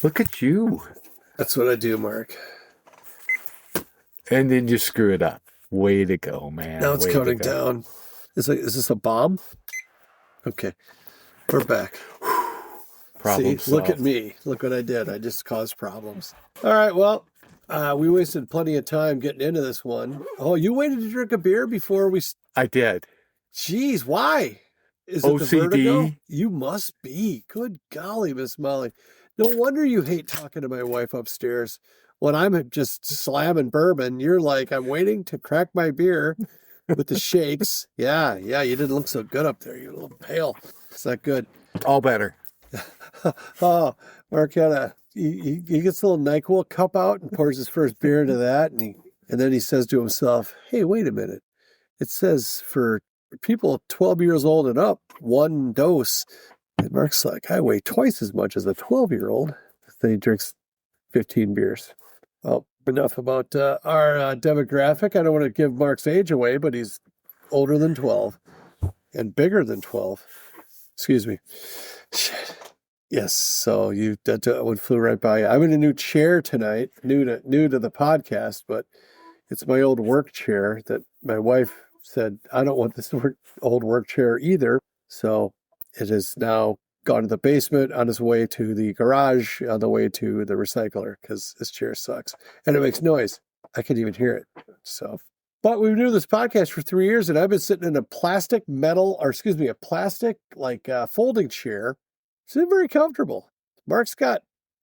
Look at you. That's what I do, Mark. And then you screw it up. Way to go, man. Now it's Way counting to go. down. Is this a bomb? Okay. We're back. Problem See, look solved. at me. Look what I did. I just caused problems. All right, well, we wasted plenty of time getting into this one. Oh, you waited to drink a beer before we... I did. Jeez, why? Is it OCD? the vertigo? You must be. Good golly, Miss Molly. No wonder you hate talking to my wife upstairs. When I'm just slamming bourbon, you're like, I'm waiting to crack my beer with the shakes. Yeah, you didn't look so good up there. You're a little pale. It's not good. All better. Oh, Mark he gets a little NyQuil cup out and pours his first beer into that, and then he says to himself, "Hey, wait a minute. It says for people 12 years old and up, 1 dose." And Mark's like, "I weigh twice as much as a 12-year-old." Then he drinks 15 beers. Well, enough about our demographic. I don't want to give Mark's age away, but he's older than 12 and bigger than 12. Excuse me. Shit. Yes, so that one flew right by you. I'm in a new chair tonight, new to the podcast, but it's my old work chair that my wife said, I don't want this old work chair either. So it has now gone to the basement, on its way to the garage, on the way to the recycler, because this chair sucks. And it makes noise. I can even hear it. So, but we've been doing this podcast for 3 years, and I've been sitting in a plastic folding chair. It's been very comfortable. Mark's got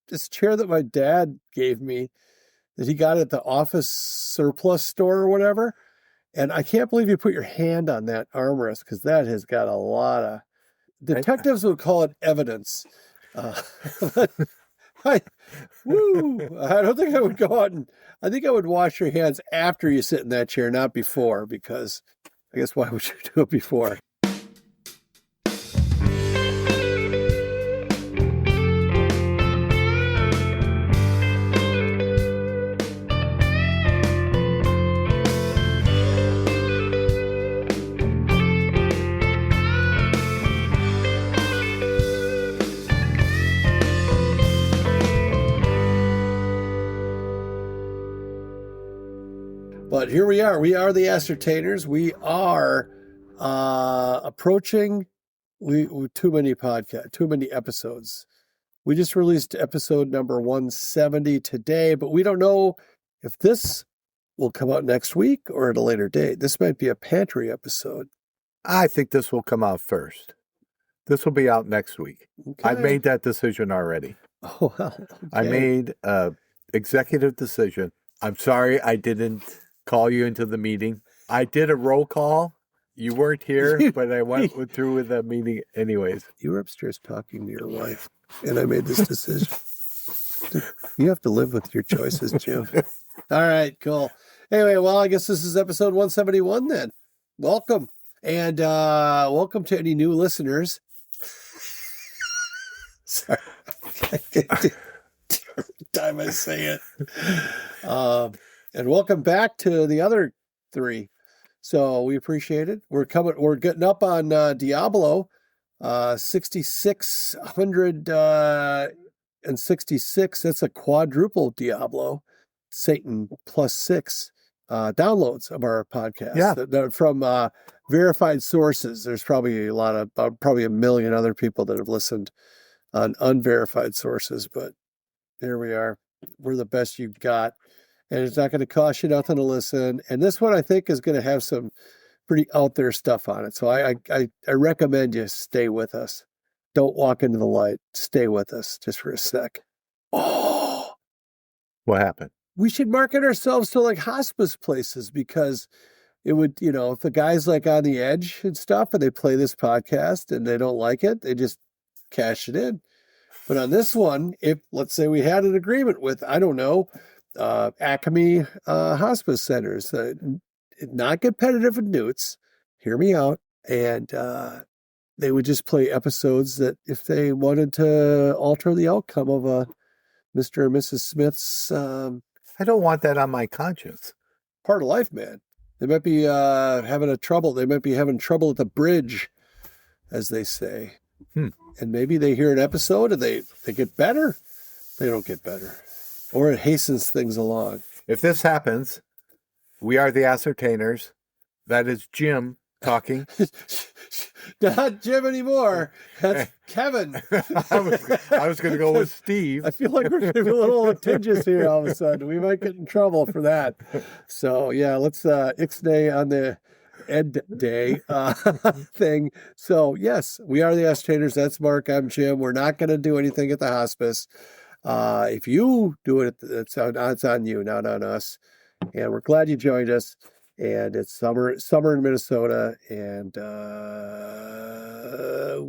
this chair that my dad gave me that he got at the office surplus store or whatever. And I can't believe you put your hand on that armrest, because that has got a lot of... Detectives would call it evidence. But I don't think I would go out I think I would wash your hands after you sit in that chair, not before, because I guess why would you do it before? But here we are. We are the Ascertainers. We are approaching too many episodes. We just released episode number 170 today, but we don't know if this will come out next week or at a later date. This might be a pantry episode. I think this will come out first. This will be out next week. Okay. I made that decision already. Oh, well, okay. I made an executive decision. I'm sorry I didn't call you into the meeting. I did a roll call. You weren't here, but I went through with the meeting anyways. You were upstairs talking to your wife, and I made this decision. You have to live with your choices, Jim. All right, cool. Anyway, well, I guess this is episode 171 then. Welcome. And welcome to any new listeners. Sorry. Every time I say it. And welcome back to the other 3. So we appreciate it. We're getting up on Diablo, 6,666. That's a quadruple Diablo, Satan +6 downloads of our podcast. Yeah. That from verified sources. There's probably probably a million other people that have listened on unverified sources, but there we are. We're the best you've got. And it's not going to cost you nothing to listen. And this one, I think, is going to have some pretty out there stuff on it. So I recommend you stay with us. Don't walk into the light. Stay with us just for a sec. Oh, What happened? we should market ourselves to like hospice places, because it would, if the guy's like on the edge and stuff and they play this podcast and they don't like it, they just cash it in. But on this one, if let's say we had an agreement with, I don't know, Acme hospice centers, not competitive with Newt's, hear me out, and they would just play episodes that if they wanted to alter the outcome of a Mr. and Mrs. Smith's I don't want that on my conscience. part of life, man. They might be having trouble at the bridge, as they say. And maybe they hear an episode and they get better. They don't get better. Or it hastens things along. If this happens, we are the Ascertainers. That is Jim talking. Not Jim anymore. That's Kevin. I was going to go with Steve. I feel like we're going to be a little litigious here all of a sudden. We might get in trouble for that. So, yeah, let's ixnay on the Ed Day thing. So, yes, we are the Ascertainers. That's Mark. I'm Jim. We're not going to do anything at the hospice. If you do it, it's on you, not on us. And we're glad you joined us. And it's summer in Minnesota, and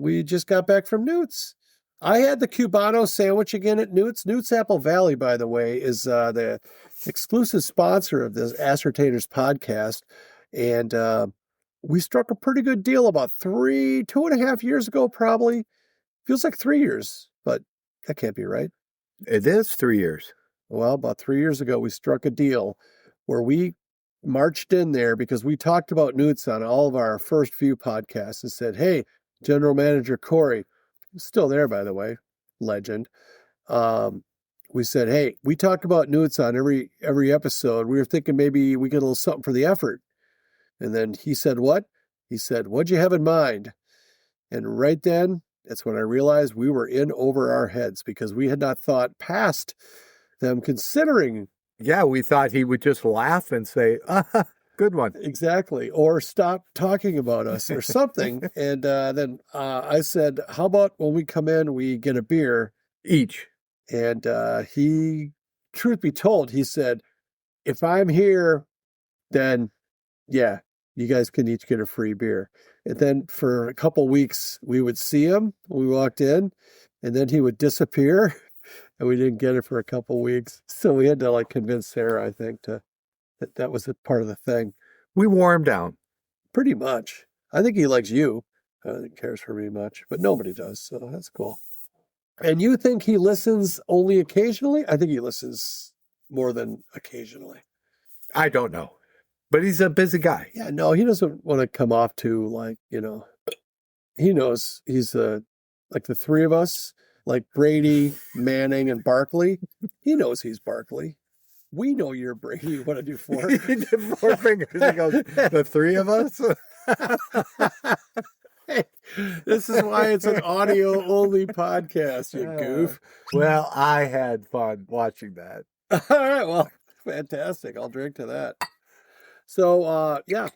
we just got back from Newt's. I had the Cubano sandwich again at Newt's. Newt's Apple Valley, by the way, is the exclusive sponsor of this Ascertainers podcast, and we struck a pretty good deal about 2.5 years ago, probably. Feels like 3 years, but that can't be right. It is 3 years. Well, about 3 years ago, we struck a deal where we marched in there because we talked about Newt's on all of our first few podcasts and said, hey, General Manager Corey, still there, by the way, legend. We said, hey, we talk about Newt's on every episode. We were thinking maybe we get a little something for the effort. And then he said, what? He said, what'd you have in mind? And right then, that's when I realized we were in over our heads because we had not thought past them considering. Yeah, we thought he would just laugh and say, good one. Exactly. Or stop talking about us or something. And then I said, how about when we come in, we get a beer each? And he, truth be told, he said, if I'm here, then yeah, you guys can each get a free beer. And then for a couple weeks, we would see him when we walked in, and then he would disappear. And we didn't get it for a couple weeks. So we had to convince Sarah, I think, that was a part of the thing. We wore him down. Pretty much. I think he likes you. I don't think he cares for me much, but nobody does. So that's cool. And you think he listens only occasionally? I think he listens more than occasionally. I don't know. But he's a busy guy. Yeah, no, he doesn't want to come off to he knows he's like the three of us. Like Brady, Manning, and Barkley. He knows he's Barkley. We know you're Brady. What did I do four? He did 4 fingers. He goes, the three of us? Hey, this is why it's an audio-only podcast, you goof. Well, I had fun watching that. All right, well, fantastic. I'll drink to that. So, yeah.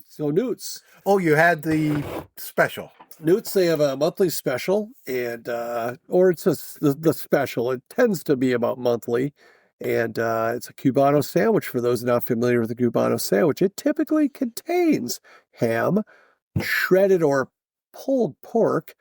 So, Newt's. Oh, you had the special. Newt's, they have a monthly special, and or it's the special. It tends to be about monthly, and it's a Cubano sandwich. For those not familiar with the Cubano sandwich, it typically contains ham, shredded or pulled pork,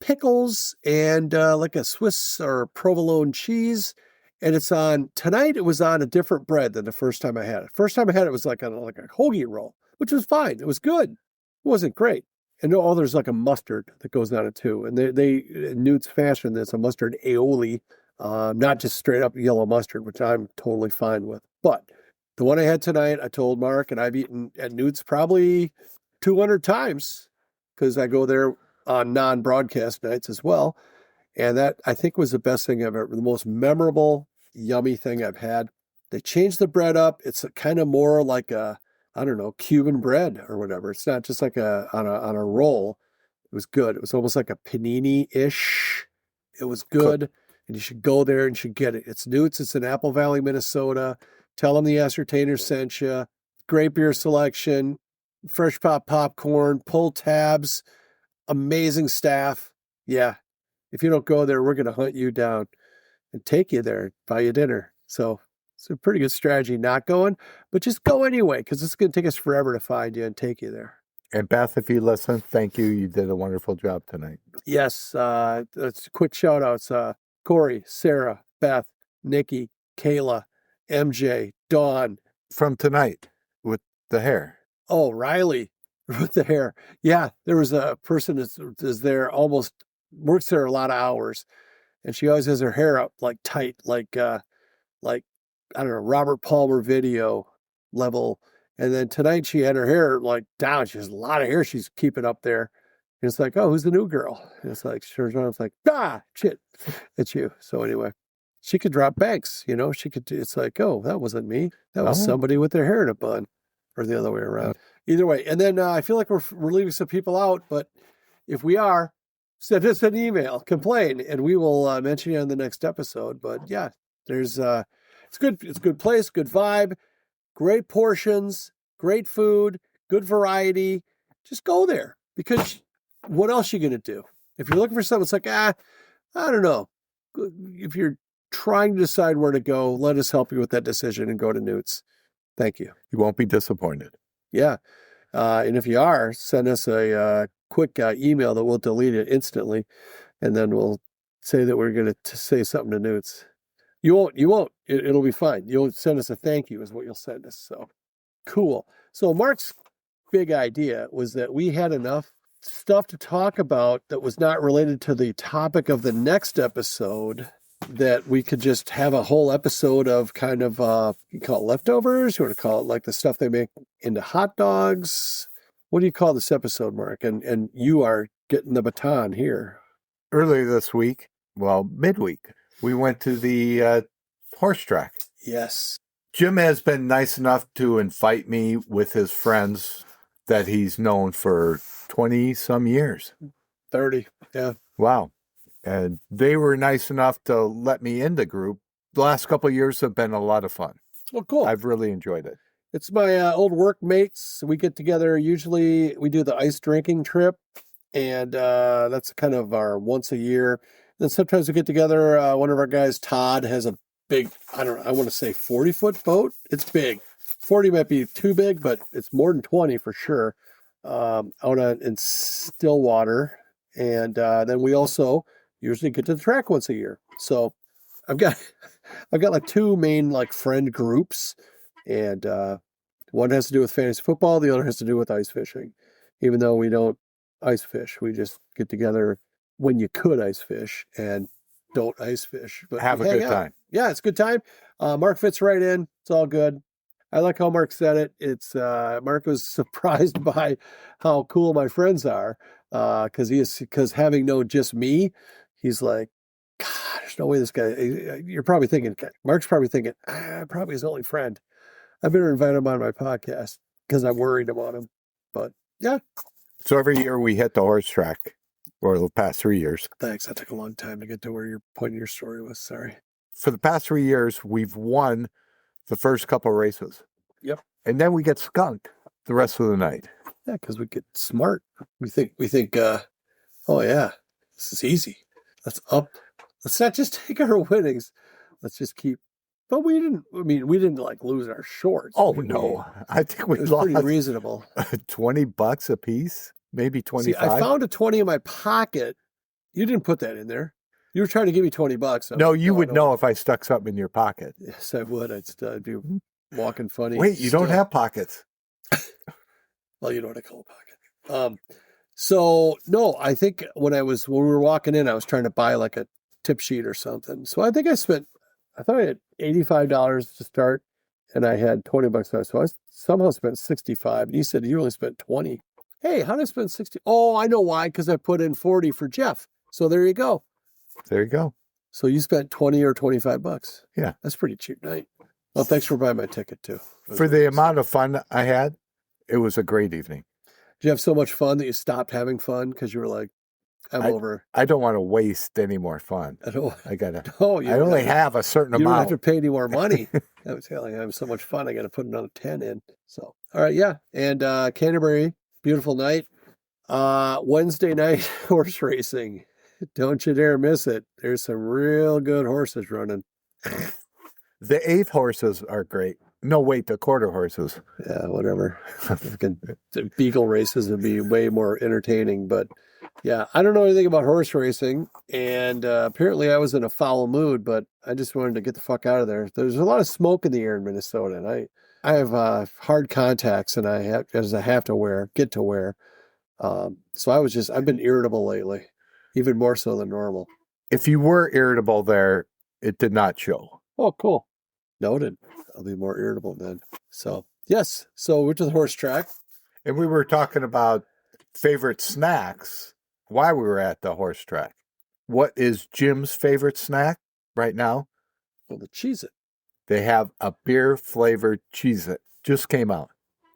pickles, and like a Swiss or provolone cheese. And it's on tonight. It was on a different bread than the first time I had it. First time I had it was like a hoagie roll, which was fine. It was good. It wasn't great. And there's like a mustard that goes on it too. And they in Newt's fashion, there's a mustard aioli, not just straight up yellow mustard, which I'm totally fine with. But the one I had tonight, I told Mark, and I've eaten at Newt's probably 200 times because I go there on non-broadcast nights as well. And that, I think, was the best thing I've ever, the most memorable, yummy thing I've had. They changed the bread up. It's kind of more like a, I don't know, Cuban bread or whatever. It's not just like on a roll. It was good. It was almost like a panini-ish. It was good. Cool. And you should go there and you should get it. It's Newt's. It's in Apple Valley, Minnesota. Tell them the Ascertainers sent you. Great beer selection, fresh pop popcorn, pull tabs, amazing staff. Yeah. If you don't go there, we're going to hunt you down and take you there, buy you dinner. So it's a pretty good strategy not going, but just go anyway, because it's going to take us forever to find you and take you there. And Beth, if you listen, thank you. You did a wonderful job tonight. Yes. That's quick shout outs. Corey, Sarah, Beth, Nikki, Kayla, MJ, Dawn. From tonight with the hair. Oh, Riley with the hair. Yeah. There was a person that is there works there a lot of hours, and she always has her hair up tight, like I don't know, Robert Palmer video level. And then tonight she had her hair down. She has a lot of hair she's keeping up there, And it's like, oh, who's the new girl? And it's like, she turns around, it's like, shit, it's you. So anyway, she could drop banks, she could do, it's like, oh, that wasn't me. That was somebody with their hair in a bun, or the other way around. Either way. And then I feel like we're leaving some people out, but if we are, send us an email, complain, and we will mention you on the next episode. But yeah, there's, it's good. It's a good place, good vibe, great portions, great food, good variety. Just go there, because what else are you going to do? If you're looking for something, it's like, I don't know. If you're trying to decide where to go, let us help you with that decision and go to Newt's. Thank you. You won't be disappointed. Yeah. And if you are, send us a quick email that we'll delete it instantly. And then we'll say that we're going to say something to Newt's. You won't. It'll be fine. You'll send us a thank you is what you'll send us. So cool. So Mark's big idea was that we had enough stuff to talk about that was not related to the topic of the next episode, that we could just have a whole episode of kind of, you call it leftovers, you want to call it like the stuff they make into hot dogs. What do you call this episode, Mark? And you are getting the baton here. Earlier this week, midweek, we went to the horse track. Yes. Jim has been nice enough to invite me with his friends that he's known for 20 some years. 30. Yeah. Wow. And they were nice enough to let me in the group. The last couple of years have been a lot of fun. Well, cool. I've really enjoyed it. It's my old workmates. We get together. Usually we do the ice drinking trip, and that's kind of our once a year. Then sometimes we get together. One of our guys, Todd, has a big, I want to say 40-foot boat. It's big. 40 might be too big, but it's more than 20 for sure. Out in Stillwater. And then we also usually get to the track once a year. So I've got like two main like friend groups, and one has to do with fantasy football, the other has to do with ice fishing. Even though we don't ice fish, we just get together when you could ice fish and don't ice fish. But have a good time. Yeah, it's a good time. Mark fits right in. It's all good. I like how Mark said it. It's Mark was surprised by how cool my friends are, because having known just me, he's like, God, there's no way this guy. You're probably thinking, Mark's probably thinking, probably his only friend. I better invite him on my podcast because I'm worried about him. But yeah. So every year we hit the horse track, or the past 3 years. Thanks. That took a long time to get to where your point in your story was. Sorry. For the past 3 years, we've won the first couple of races. Yep. And then we get skunked the rest of the night. Yeah, because we get smart. We think, oh yeah, this is easy. Let's not just take our winnings. Let's just keep. But we didn't like lose our shorts. Oh, no. I think we lost pretty reasonable. $20 a piece, maybe 25. See, I found a 20 in my pocket. You didn't put that in there. You were trying to give me $20. So no, you would know if I stuck something in your pocket. Yes, I would. I'd be walking funny. Wait, you don't have pockets. Well, you know what I call a pocket. So no, I think when we were walking in, I was trying to buy like a tip sheet or something. So I think I thought I had $85 to start, and I had $20. So I somehow spent $65. And you said you only spent $20. Hey, how did I spend $60? Oh, I know why, because I put in $40 for Jeff. So there you go. There you go. So you spent $20 or $25. Yeah. That's a pretty cheap night. Well, thanks for buying my ticket too. For the amount of fun I had, it was a great evening. Did you have so much fun that you stopped having fun because you were like, I'm over. I don't want to waste any more fun. I don't. I gotta. Oh, I only have a certain you amount. don't have to pay any more money. I was telling you, I'm so much fun. I got to put another 10 in. So, all right, yeah. And Canterbury, beautiful night. Wednesday night horse racing. Don't you dare miss it. There's some real good horses running. The 8th horses are great. No, wait, the quarter horses. Yeah, whatever. The beagle races would be way more entertaining. But yeah, I don't know anything about horse racing. And apparently I was in a foul mood, but I just wanted to get the fuck out of there. There's a lot of smoke in the air in Minnesota. And I have hard contacts, and I have to get to wear. So I've been irritable lately, even more so than normal. If you were irritable there, it did not show. Oh, cool. Noted. I'll be more irritable then. So, yes. So we're to the horse track. And we were talking about favorite snacks. while we were at the horse track. What is Jim's favorite snack right now? Well, the Cheez-It. They have a beer-flavored Cheez-It. Just came out.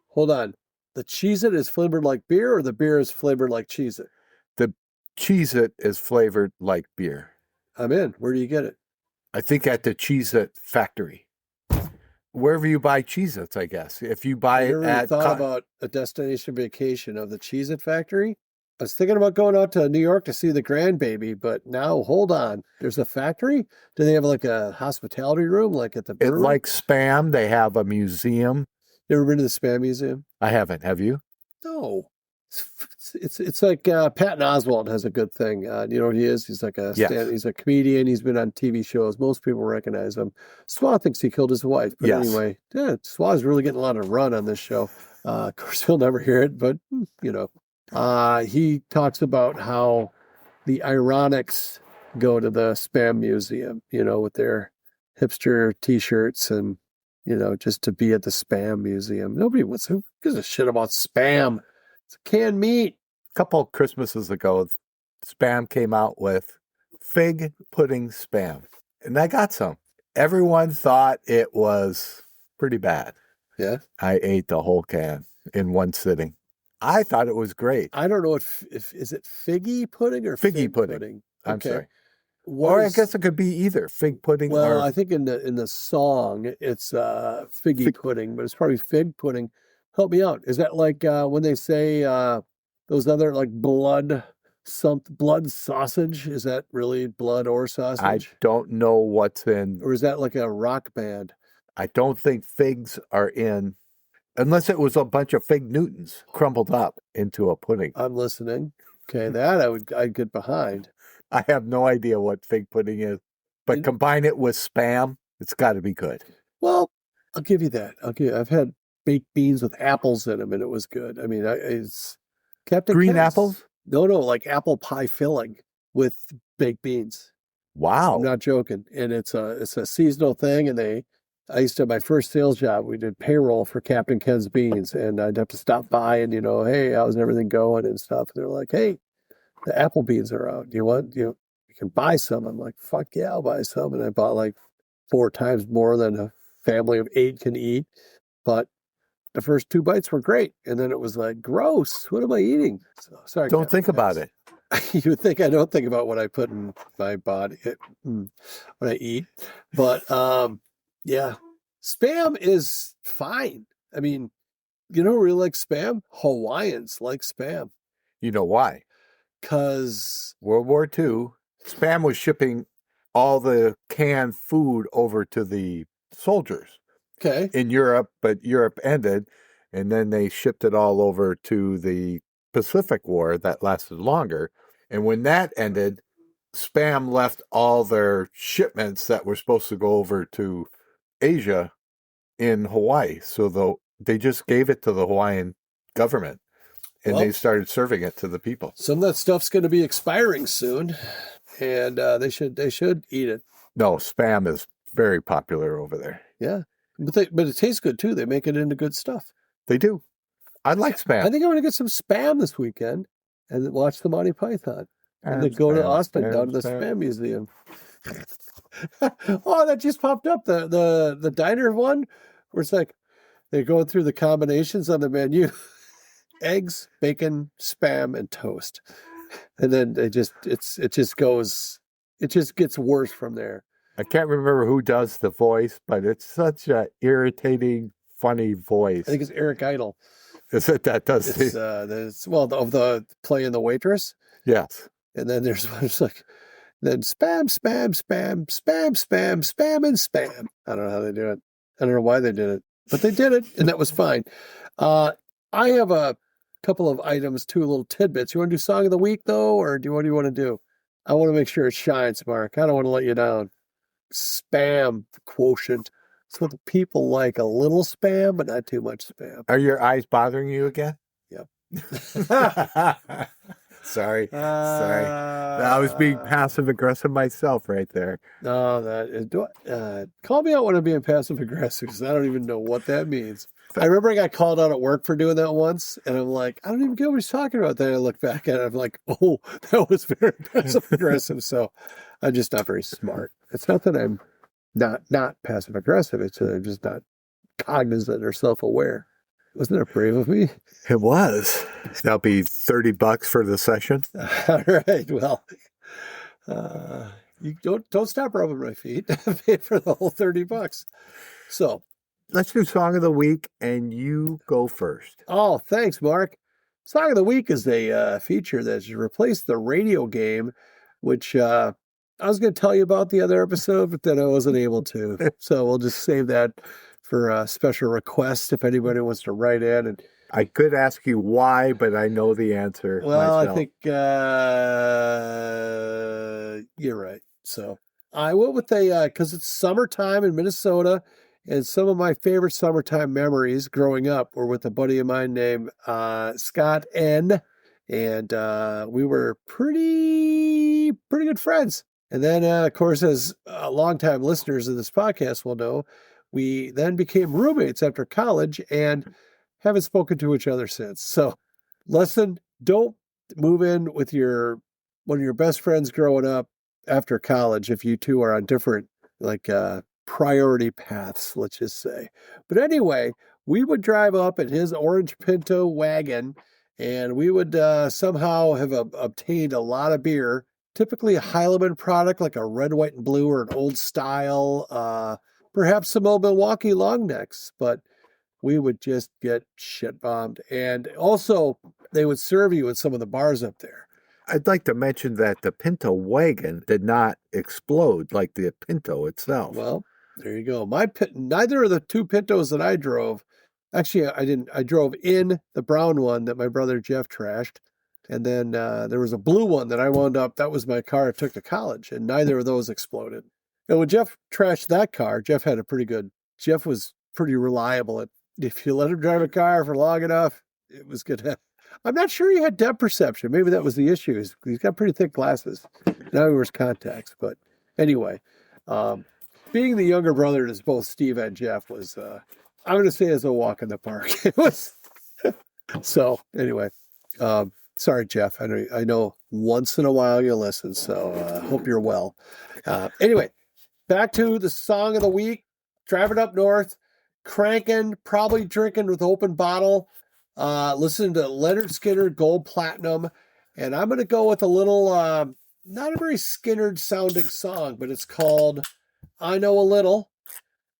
Hold on. The Cheez-It is flavored like beer, or the beer is flavored like Cheez-It? The Cheez-It is flavored like beer. I'm in. Where do you get it? I think at the Cheez-It factory. Wherever you buy Cheez-Its, I guess. If you buy I it never really at... thought about a destination vacation of the Cheez-It factory. I was thinking about going out to New York to see the grandbaby, but now, hold on. There's a factory? Do they have like a hospitality room like at the brewery? Like Spam, they have a museum. You ever been to the Spam Museum? I haven't. Have you? No. It's like Patton Oswalt has a good thing. You know what he is? He's like he's a comedian. He's been on TV shows. Most people recognize him. Swa thinks he killed his wife. But anyway, yeah, Swa's really getting a lot of run on this show. Of course, he'll never hear it, but you know. He talks about how the Ironics go to the Spam Museum, you know, with their hipster t-shirts and, you know, just to be at the Spam Museum. Who gives a shit about Spam? It's canned meat. A couple of Christmases ago, Spam came out with fig pudding Spam. And I got some. Everyone thought it was pretty bad. Yeah? I ate the whole can in one sitting. I thought it was great. I don't know if is it figgy pudding or Figgy fig pudding. Okay. I'm sorry. Or I guess it could be either fig pudding Well, or... I think in the song it's figgy pudding, but it's probably fig pudding. Help me out. Is that like when they say those other like blood sausage? Is that really blood or sausage? I don't know what's in... Or is that like a rock band? I don't think figs are in... Unless it was a bunch of fig Newtons crumbled up into a pudding. I'm listening. Okay, that I'd get behind. I have no idea what fig pudding is, but combine it with Spam, it's got to be good. Well, I'll give you that. I've had baked beans with apples in them, and it was good. I mean, it's Captain Green Ken's. apples? No, like apple pie filling with baked beans. Wow. I'm not joking. And it's a seasonal thing, and I used to have my first sales job. We did payroll for Captain Ken's Beans, and I'd have to stop by and, you know, hey, how's everything going and stuff. And they're like, hey, the apple beans are out. You can buy some. I'm like, fuck yeah, I'll buy some. And I bought like 4 times more than a family of 8 can eat. But the first 2 bites were great. And then it was like, gross. What am I eating? So, sorry. Don't think about it. You would think I don't think about what I put in my body when I eat. But, yeah, Spam is fine. I mean, you know who really likes Spam? Hawaiians like Spam. You know why? Because World War II, Spam was shipping all the canned food over to the soldiers in Europe, but Europe ended, and then they shipped it all over to the Pacific War that lasted longer. And when that ended, Spam left all their shipments that were supposed to go over to Asia in Hawaii. So they just gave it to the Hawaiian government, and they started serving it to the people. Some of that stuff's going to be expiring soon, and they should eat it. No, Spam is very popular over there. Yeah, but it tastes good too. They make it into good stuff. They do. I like Spam. I think I'm going to get some Spam this weekend and watch the Monty Python, and then go to Austin down to the Spam Museum. Oh, that just popped up. The diner one where it's like they're going through the combinations on the menu: eggs, bacon, Spam, and toast. And then it just gets worse from there. I can't remember who does the voice, but it's such a irritating, funny voice. I think it's Eric Idle. Is it that does it's, of the playing the waitress? Yes. And then there's one that's like, then spam, and spam. I don't know how they do it. I don't know why they did it, but they did it, and that was fine. I have a couple of items, 2 little tidbits. You want to do Song of the Week, though, or what do you want to do? I want to make sure it shines, Mark. I don't want to let you down. Spam quotient. So the people like a little spam, but not too much spam. Are your eyes bothering you again? Yep. Sorry. I was being passive aggressive myself right there. No, that is, call me out when I'm being passive aggressive because I don't even know what that means. I remember I got called out at work for doing that once, and I'm like, I don't even get what he's talking about. Then I look back at it, I'm like, oh, that was very passive aggressive. So I'm just not very smart. It's not that I'm not passive aggressive. It's that I'm just not cognizant or self-aware. Wasn't that brave of me? It was. That'll be $30 for the session. All right. Well, you don't stop rubbing my feet. Pay for the whole $30. So let's do Song of the Week, and you go first. Oh, thanks, Mark. Song of the Week is a feature that's replaced the radio game, which I was going to tell you about the other episode, but then I wasn't able to. So we'll just save that for a special request if anybody wants to write in. And I could ask you why, but I know the answer myself. I think you're right. So I went with because it's summertime in Minnesota, and some of my favorite summertime memories growing up were with a buddy of mine named Scott N. And we were pretty good friends. And then, of course, as longtime listeners of this podcast will know, we then became roommates after college and haven't spoken to each other since. So, lesson, don't move in with one of your best friends growing up after college if you two are on different, priority paths, let's just say. But anyway, we would drive up in his orange Pinto wagon, and we would somehow have obtained a lot of beer, typically a Heilemann product like a red, white, and blue or an old style, perhaps some old Milwaukee long necks, but we would just get shit bombed. And also, they would serve you at some of the bars up there. I'd like to mention that the Pinto wagon did not explode like the Pinto itself. Well, there you go. Neither of the two Pintos that I drove, actually, I didn't. I drove in the brown one that my brother Jeff trashed. And then there was a blue one that I wound up, that was my car I took to college, and neither of those exploded. And when Jeff trashed that car, Jeff was pretty reliable at, if you let him drive a car for long enough, it was good. I'm not sure he had depth perception. Maybe that was the issue. He's got pretty thick glasses. Now he wears contacts. But anyway, being the younger brother to both Steve and Jeff was, I'm going to say, as a walk in the park. It was. So anyway, sorry, Jeff. I know once in a while you listen, so hope you're well. Anyway, back to the song of the week. Driving up north, cranking, probably drinking with open bottle, listening to Lynyrd Skynyrd Gold Platinum, and I'm going to go with a little, not a very Skynyrd sounding song, but it's called I Know a Little,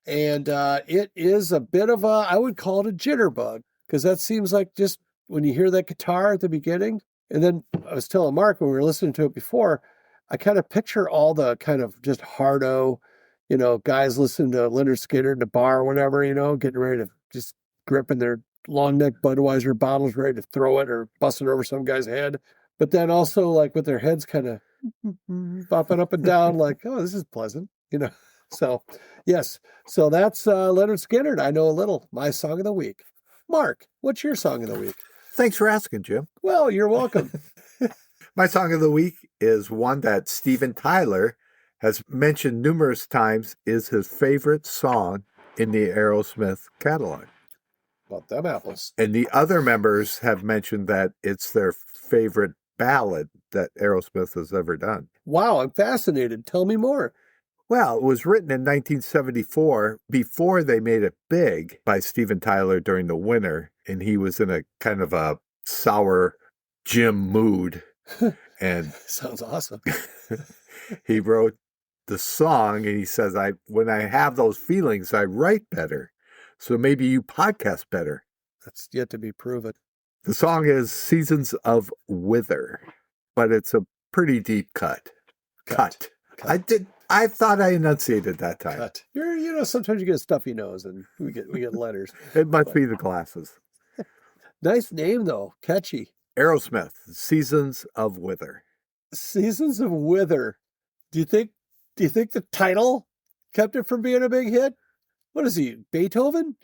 and it is a bit of I would call it a jitterbug, because that seems like just when you hear that guitar at the beginning, and then I was telling Mark when we were listening to it before, I kind of picture all the kind of just hardo, guys listening to Lynyrd Skynyrd in the bar or whatever, getting ready to just gripping their long neck Budweiser bottles, ready to throw it or bust it over some guy's head. But then also like with their heads kind of bopping up and down, like, oh, this is pleasant, So, yes. So that's Lynyrd Skynyrd. I Know a Little, my song of the week. Mark, what's your song of the week? Thanks for asking, Jim. Well, you're welcome. My song of the week is one that Steven Tyler has mentioned numerous times is his favorite song in the Aerosmith catalog. About them apples. And the other members have mentioned that it's their favorite ballad that Aerosmith has ever done. Wow, I'm fascinated. Tell me more. Well, it was written in 1974 before they made it big by Steven Tyler during the winter, and he was in a kind of a sour Jim mood. And sounds awesome. He wrote the song, and he says, when I have those feelings, I write better. So maybe you podcast better. That's yet to be proven. The song is Seasons of Wither, but it's a pretty deep cut. Cut. I thought I enunciated that time. Cut. Sometimes you get a stuffy nose, and we get letters. It must be the glasses. Nice name though, catchy. Aerosmith, Seasons of Wither. Seasons of Wither. Do you think the title kept it from being a big hit? What is he, Beethoven?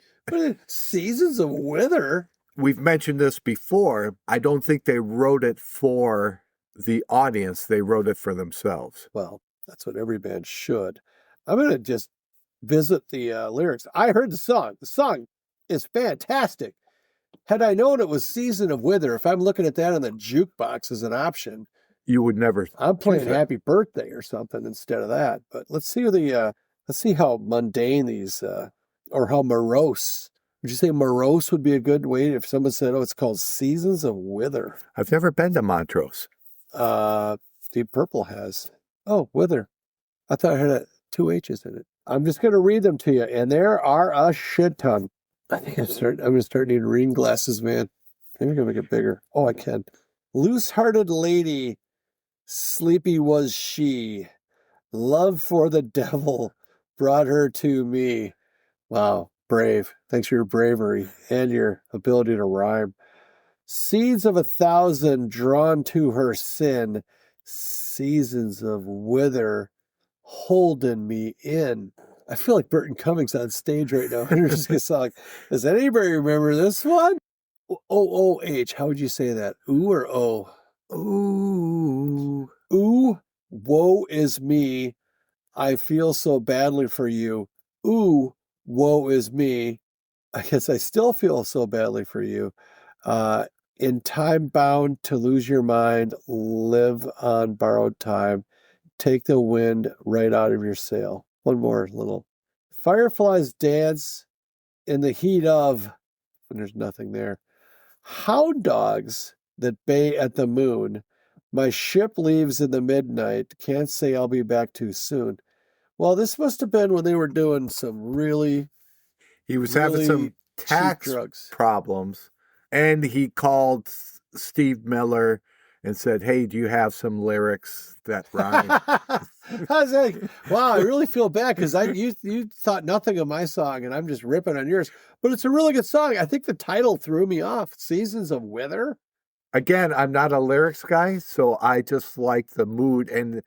Seasons of Wither? we've mentioned this before. I don't think they wrote it for the audience. They wrote it for themselves. Well, that's what every band should. I'm going to just visit the lyrics. I heard the song. The song is fantastic. Had I known it was Season of Wither, if I'm looking at that on the jukebox as an option, You would never. I'm playing choose it. Happy Birthday or something instead of that. But let's see let's see how mundane these or how morose. Would you say morose would be a good way if someone said, "Oh, it's called Seasons of Wither"? I've never been to Montrose. Deep Purple has. Oh, Wither. I thought it had 2 H's in it. I'm just going to read them to you, and there are a shit ton. I think I'm going to start needing reading glasses, man. Maybe I'm going to make it bigger. Oh, I can. Loose-hearted lady, sleepy was she. Love for the devil brought her to me. Wow, brave. Thanks for your bravery and your ability to rhyme. Seeds of 1,000 drawn to her sin. Seasons of wither holding me in. I feel like Burton Cummings on stage right now. And just gets like, does anybody remember this one? O-O-H. How would you say that? Ooh or O? Ooh. Ooh, woe is me. I feel so badly for you. Ooh, woe is me. I guess I still feel so badly for you. In time bound to lose your mind, live on borrowed time. Take the wind right out of your sail. One more little. Fireflies dance in the heat of, and there's nothing there. Hound dogs that bay at the moon. My ship leaves in the midnight. Can't say I'll be back too soon. Well, this must have been when they were doing some really, He was really having some cheap tax drugs. problems, and he called Steve Miller and said, "Hey, do you have some lyrics that rhyme?" I was like, wow, I really feel bad because you thought nothing of my song and I'm just ripping on yours. But it's a really good song. I think the title threw me off. Seasons of Wither. Again, I'm not a lyrics guy, so I just like the mood, and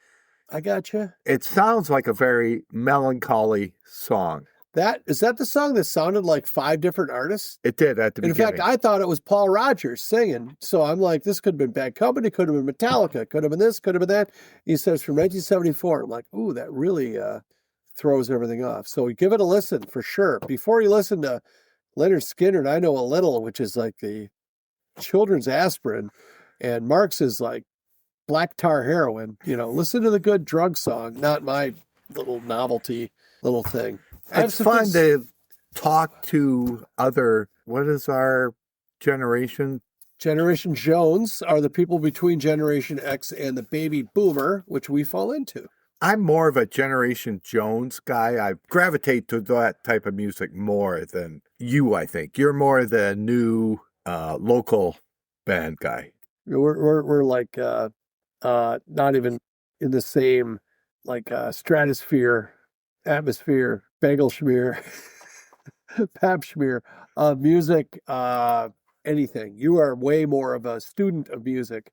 I gotcha. it sounds like a very melancholy song. Is that the song that sounded like 5 different artists? It did at the In beginning. fact, I thought it was Paul Rogers singing. So I'm like, this could have been Bad Company, could have been Metallica, could have been this, could have been that. He says from 1974. I'm like, ooh, that really throws everything off. So give it a listen for sure. Before you listen to Lynyrd Skynyrd, I Know a Little, which is like the children's aspirin, and Mark's is like black tar heroin. Listen to the good drug song, not my little novelty little thing. It's fun to talk to other, what is our generation? Generation Jones are the people between Generation X and the baby boomer, which we fall into. I'm more of a Generation Jones guy. I gravitate to that type of music more than you, I think. You're more the new local band guy. We're like not even in the same like stratosphere, atmosphere, bagel schmear, pap schmear, music, anything. You are way more of a student of music.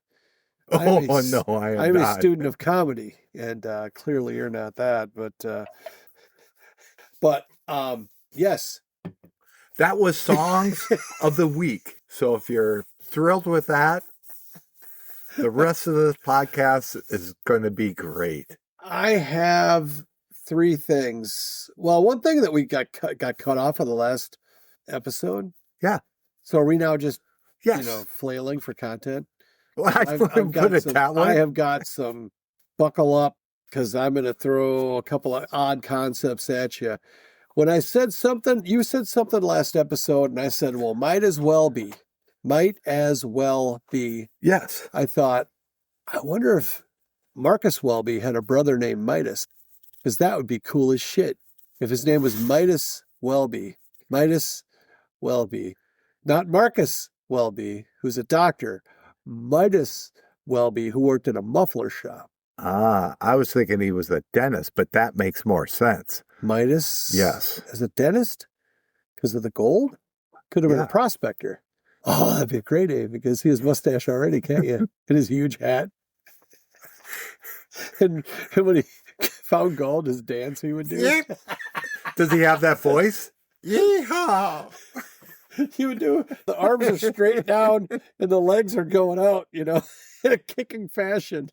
No, I am I'm not. a student of comedy, and clearly you're not that. But yes, that was Songs of the Week. So if you're thrilled with that, the rest of this podcast is going to be great. I have 3 things. Well, one thing that we got cut off of the last episode. Yeah. So are we now just Yes. flailing for content? Well, I wouldn't put it that way. I have got some buckle up because I'm going to throw a couple of odd concepts at you. When I said something, you said something last episode, and I said, well, might as well be. Might as well be. Yes. I thought, I wonder if Marcus Welby had a brother named Midas, because that would be cool as shit. If his name was Midas Welby. Midas Welby. Not Marcus Welby, who's a doctor. Midas Welby, who worked in a muffler shop. I was thinking he was a dentist, but that makes more sense. Midas? Yes. As a dentist? Because of the gold? Could have been a prospector. Oh, that'd be a great name. You can see his mustache already, can't you? And his huge hat. And when he found gold, his dance he would do. Does he have that voice? Yeehaw! You would do, the arms are straight down and the legs are going out, in a kicking fashion.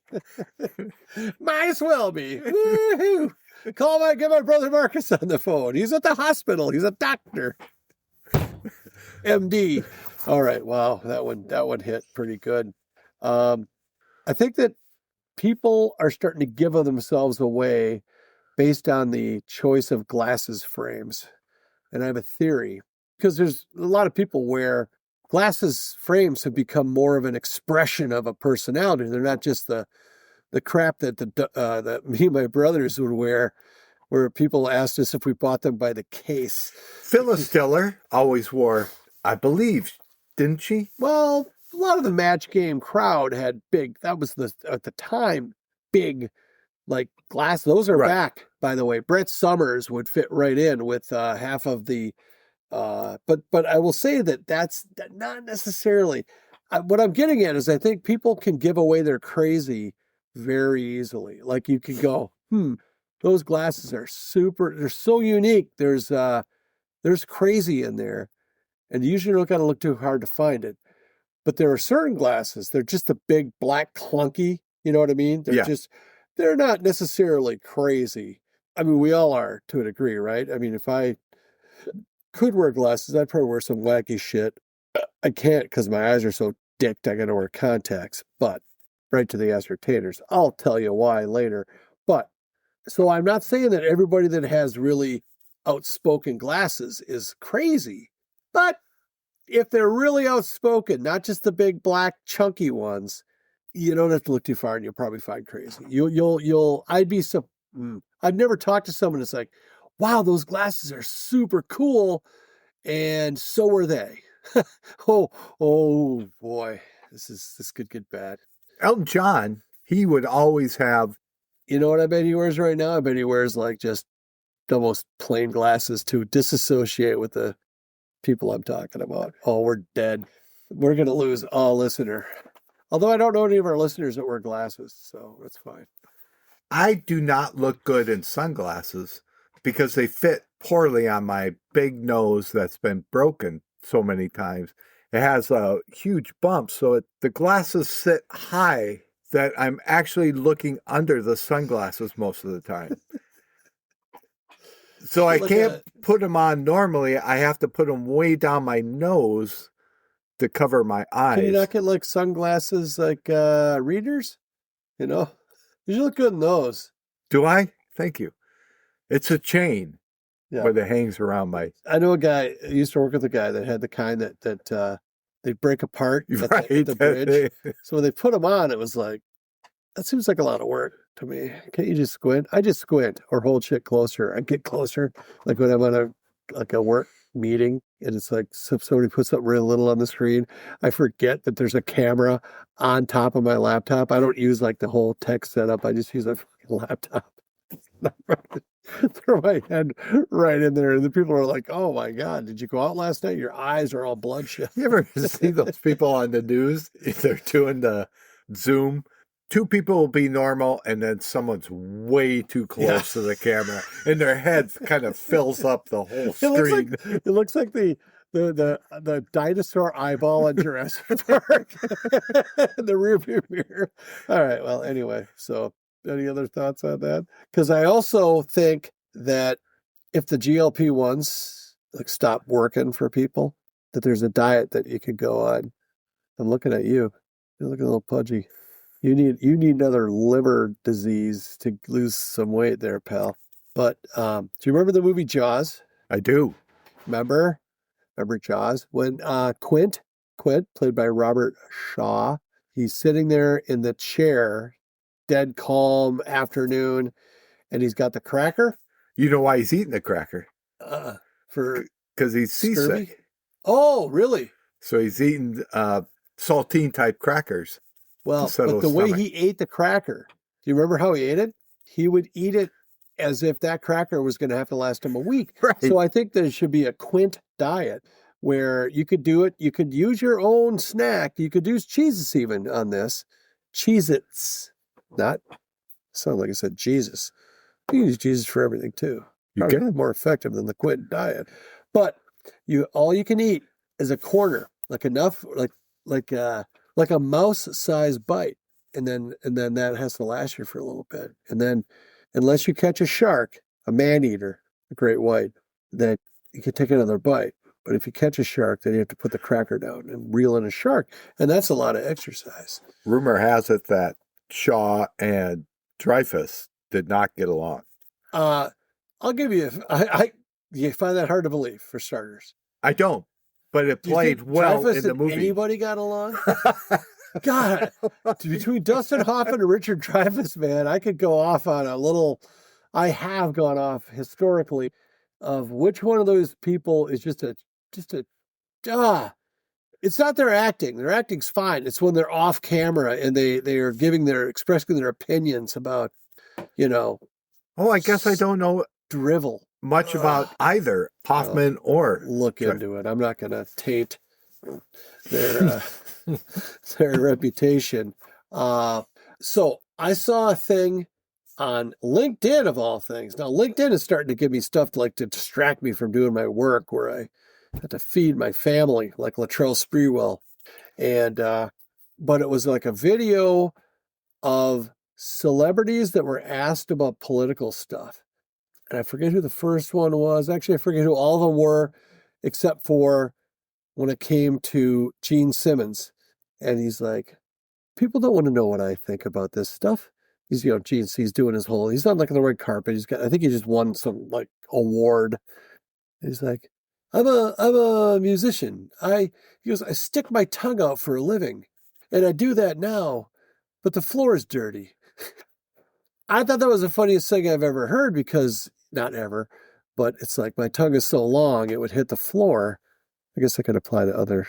Might as well be. Woo-hoo. Get my brother Marcus on the phone. He's at the hospital. He's a doctor. MD. All right. Wow. That one hit pretty good. I think that people are starting to give of themselves away based on the choice of glasses frames. And I have a theory, because there's a lot of people where glasses frames have become more of an expression of a personality. They're not just the crap that that me and my brothers would wear, where people asked us if we bought them by the case. Phyllis Diller always wore, I believe, didn't she? Well, a lot of the Match Game crowd had big, that was at the time, big, like glass. Those are back, by the way. Brett Summers would fit right in with half of the, but I will say that's not necessarily, what I'm getting at is I think people can give away their crazy very easily. Like you could go, those glasses are they're so unique. There's crazy in there. And usually you don't got to look too hard to find it. But there are certain glasses, they're just a big black clunky, you know what I mean? They're not necessarily crazy. I mean, we all are to a degree, right? I mean, if I could wear glasses, I'd probably wear some wacky shit. I can't because my eyes are so dicked, I got to wear contacts. But right to the ascertainers, I'll tell you why later. But so I'm not saying that everybody that has really outspoken glasses is crazy. But if they're really outspoken, not just the big black chunky ones, you don't have to look too far and you'll probably find crazy. I've never talked to someone that's like, wow, those glasses are super cool. And so are they. oh boy, this could get bad. Elton John, he would always have. You know what I bet he wears right now? I bet he wears like just the most plain glasses to disassociate with the people I'm talking about. Oh, we're dead. We're going to lose a listener. Although I don't know any of our listeners that wear glasses, so that's fine. I do not look good in sunglasses because they fit poorly on my big nose that's been broken so many times. It has a huge bump, so the glasses sit high that I'm actually looking under the sunglasses most of the time. So I can't put them on normally. I have to put them way down my nose to cover my eyes. Can you not get like sunglasses like readers? You look good in those. Do I? Thank you. It's a chain where it hangs around my. I know a guy. I used to work with a guy that had the kind that they break apart at the bridge. So when they put them on, it was like, that seems like a lot of work to me. Can't you just squint? I just squint or hold shit closer. I get closer, like when I'm on a work meeting and it's like somebody puts something real little on the screen. I forget that there's a camera on top of my laptop. I don't use like the whole tech setup. I just use a laptop. Throw my head right in there. And the people are like, oh my God, did you go out last night? Your eyes are all bloodshot. You ever see those people on the news? They're doing the Zoom. Two people will be normal, and then someone's way too close to the camera, and their head kind of fills up the whole screen. It looks like the dinosaur eyeball on Jurassic Park. The rearview mirror. All right. Well, anyway, so any other thoughts on that? Because I also think that if the GLP-1s like stop working for people, that there's a diet that you could go on. I'm looking at you. You're looking a little pudgy. You need another liver disease to lose some weight there, pal. But do you remember the movie Jaws? I do. Remember Jaws? When Quint, played by Robert Shaw, he's sitting there in the chair, dead calm afternoon, and he's got the cracker. You know why he's eating the cracker? Because he's seasick. Scurvy? Oh, really? So he's eating saltine type crackers. Well, but the way he ate the cracker, do you remember how he ate it? He would eat it as if that cracker was going to have to last him a week. Right. So I think there should be a Quint diet where you could do it. You could use your own snack. You could use Cheez-Its even on this. Cheez-Its. Not, sound like I said Jesus. You can use Jesus for everything too. Probably more effective than the Quint diet. But all you can eat as a corner, like enough, like a mouse-sized bite, and then that has to last you for a little bit, and then unless you catch a shark, a man-eater, a great white, then you can take another bite. But if you catch a shark, then you have to put the cracker down and reel in a shark, and that's a lot of exercise. Rumor has it that Shaw and Dreyfus did not get along. I'll give you. You find that hard to believe, for starters. I don't, but it played well Dreyfus in the and movie. Anybody got along? God, between Dustin Hoffman and Richard Dreyfuss, man, I could go off on a little. I have gone off historically of which one of those people is just a. It's not their acting. Their acting's fine. It's when they're off camera and they are expressing their opinions about, Oh, I guess I don't know drivel much about either Hoffman or look into it. I'm not going to taint their their reputation. So I saw a thing on LinkedIn, of all things. Now LinkedIn is starting to give me stuff to distract me from doing my work, where I have to feed my family, like Latrell Sprewell, and but it was like a video of celebrities that were asked about political stuff. And I forget who the first one was. Actually, I forget who all of them were, except for when it came to Gene Simmons. And he's like, people don't want to know what I think about this stuff. He's, Gene's doing his whole, he's on the red carpet. I think he just won some award. And he's like, I'm a musician. He goes, I stick my tongue out for a living. And I do that now, but the floor is dirty. I thought that was the funniest thing I've ever heard, because, not ever, but it's like my tongue is so long it would hit the floor. I guess I could apply to other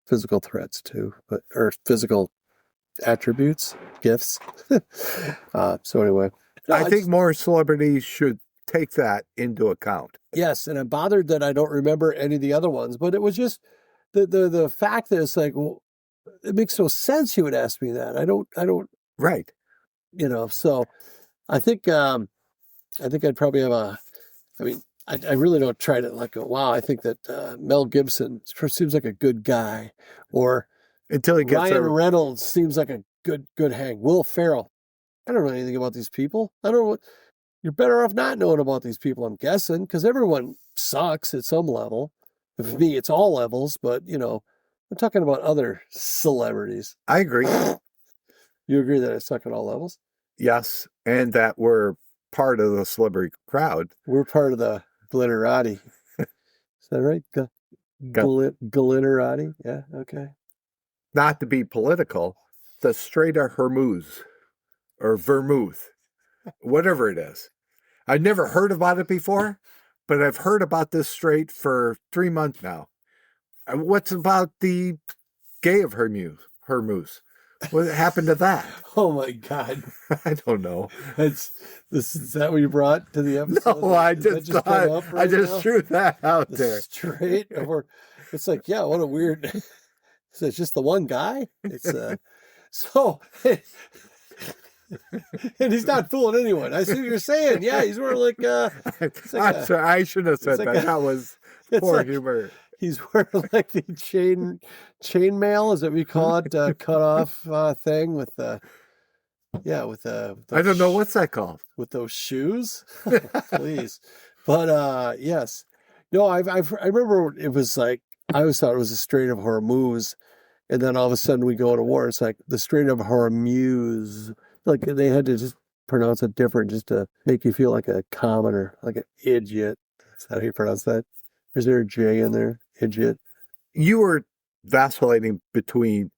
physical threats too, or physical attributes, gifts. So anyway. I think more celebrities should take that into account. Yes, and I'm bothered that I don't remember any of the other ones, but it was just the fact that it's like, well, it makes no sense you would ask me that. I don't Right. So I think I'd probably have I really don't try to go, wow, I think that Mel Gibson seems like a good guy, or until he gets Ryan Reynolds seems like a good hang. Will Ferrell, I don't know anything about these people. I don't know. You're better off not knowing about these people, I'm guessing, because everyone sucks at some level. For me, it's all levels, but I'm talking about other celebrities. I agree. You agree that I suck at all levels? Yes, and that we're part of the celebrity crowd. We're part of the glitterati. Is that right? Glitterati? Yeah, okay. Not to be political, the Strait of Hormuz, or Vermouth, whatever it is. I've never heard about it before, but I've heard about this strait for 3 months now. What's about the Gay of Hormuz? What happened to that? Oh my God. I don't know. Is that what you brought to the episode? No, I just threw that out there. Strait over. It's like, yeah, what a weird. So it's just the one guy. It's so. And he's not fooling anyone. I see what you're saying. Yeah, he's wearing I'm sorry, I shouldn't have said that. That was poor humor. He's wearing like the chain mail, is that we call it, cut off thing with the I don't know what's that called. With those shoes, please. But yes, no, I remember it was like, I always thought it was the Strait of Hormuz, and then all of a sudden we go to war. It's like the Strait of Hormuz. Like they had to just pronounce it different just to make you feel like a commoner, like an idiot. Is that how you pronounce that? Is there a J in there? Idiot. You were vacillating between.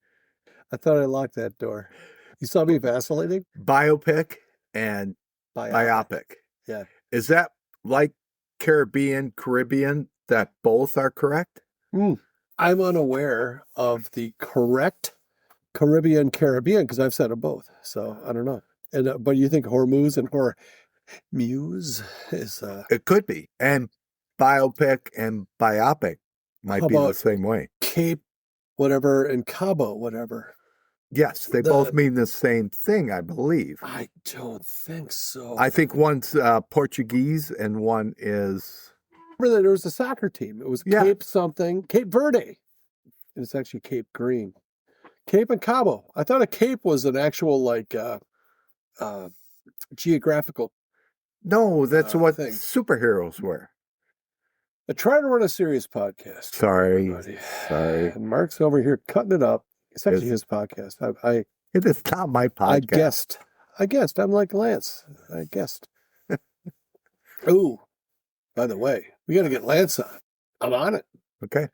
I thought I locked that door. You saw me vacillating? Biopic and Biopic. Yeah. Is that like Caribbean, that both are correct? I'm unaware of the correct Caribbean, because I've said them both. So I don't know. And but you think Hormuz and Hormuz is? It could be. And Biopic and Biopic might be the same way. Cape, whatever, and Cabo, whatever. Yes, they both mean the same thing, I believe. I don't think so. I think one's Portuguese and one is. Remember that there was a soccer team. It was Cape something, Cape Verde. and it's actually Cape Green. Cape and Cabo. I thought a cape was an actual like geographical. No, that's what thing. superheroes were. I try to run a serious podcast. Sorry. And Mark's over here cutting it up. It's actually his podcast. It is not my podcast. I guessed. I'm like Lance. I guessed. Ooh, by the way, we got to get Lance on. I'm on it. Okay.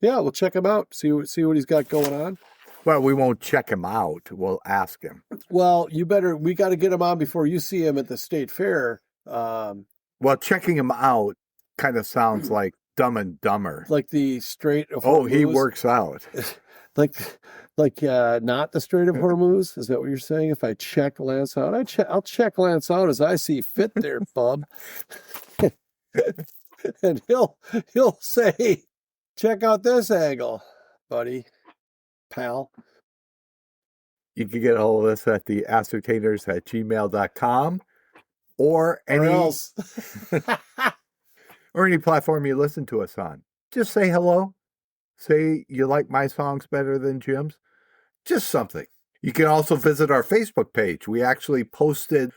Yeah, we'll check him out. See what he's got going on. Well, we won't check him out. We'll ask him. Well, we got to get him on before you see him at the state fair. Well, checking him out kind of sounds like Dumb and Dumber. Like the Strait of Oh, Hormuz. he works out. like not the Strait of Hormuz? Is that what you're saying? If I check Lance out, I'll check Lance out as I see fit there, bub. And he'll say, check out this angle, buddy, pal. You can get a hold of us at TheAscertainers@gmail.com or else. or any platform you listen to us on. Just say hello. Say you like my songs better than Jim's. Just something. You can also visit our Facebook page. We actually posted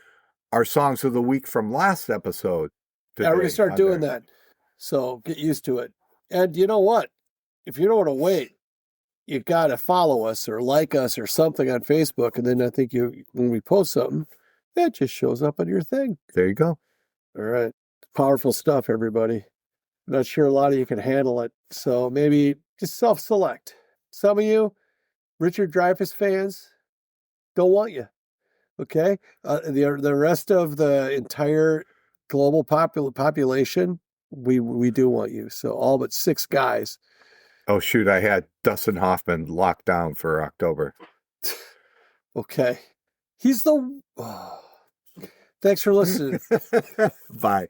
our songs of the week from last episode. Yeah, we're going to start doing that. So get used to it. And you know what? If you don't want to wait, you got to follow us or like us or something on Facebook. And then I think when we post something, that just shows up on your thing. There you go. All right. Powerful stuff, everybody. I'm not sure a lot of you can handle it. So maybe just self-select. Some of you, Richard Dreyfuss fans, don't want you. Okay? The rest of the entire global population, we do want you. So all but 6 guys. Oh, shoot. I had Dustin Hoffman locked down for October. Okay. He's the... Oh. Thanks for listening. Bye.